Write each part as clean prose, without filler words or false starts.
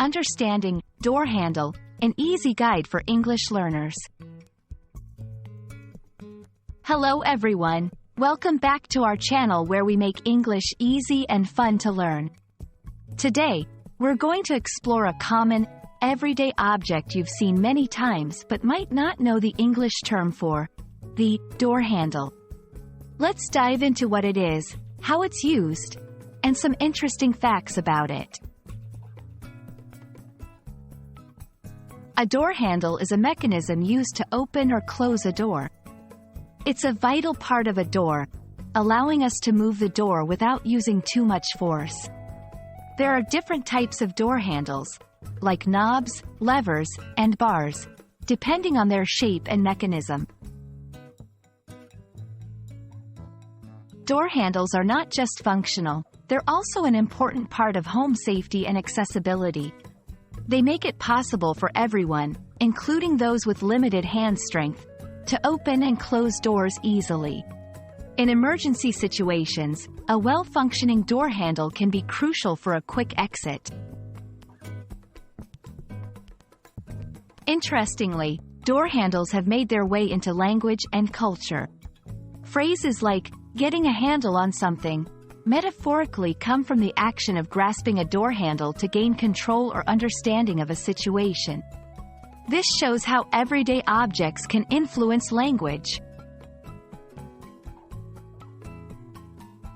Understanding Door Handle, an easy guide for English learners. Hello everyone, welcome back to our channel where we make English easy and fun to learn. Today, we're going to explore a common, everyday object you've seen many times but might not know the English term for: the door handle. Let's dive into what it is, how it's used, and some interesting facts about it. A door handle is a mechanism used to open or close a door. It's a vital part of a door, allowing us to move the door without using too much force. There are different types of door handles, like knobs, levers, and bars, depending on their shape and mechanism. Door handles are not just functional, they're also an important part of home safety and accessibility. They make it possible for everyone, including those with limited hand strength, to open and close doors easily. In emergency situations, a well-functioning door handle can be crucial for a quick exit. Interestingly, door handles have made their way into language and culture. Phrases like, "getting a handle on something," metaphorically come from the action of grasping a door handle to gain control or understanding of a situation. This shows how everyday objects can influence language.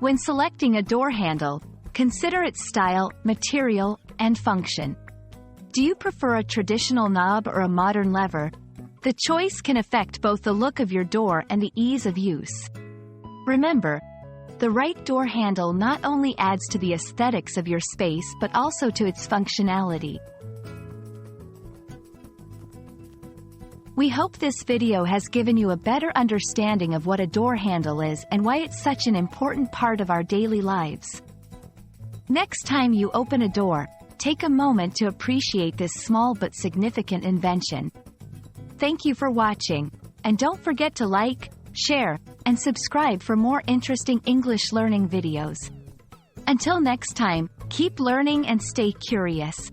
When selecting a door handle, consider its style, material, and function. Do you prefer a traditional knob or a modern lever? The choice can affect both the look of your door and the ease of use. Remember, the right door handle not only adds to the aesthetics of your space but also to its functionality. We hope this video has given you a better understanding of what a door handle is and why it's such an important part of our daily lives. Next time you open a door, take a moment to appreciate this small but significant invention. Thank you for watching, and don't forget to like, share, and subscribe for more interesting English learning videos. Until next time, keep learning and stay curious.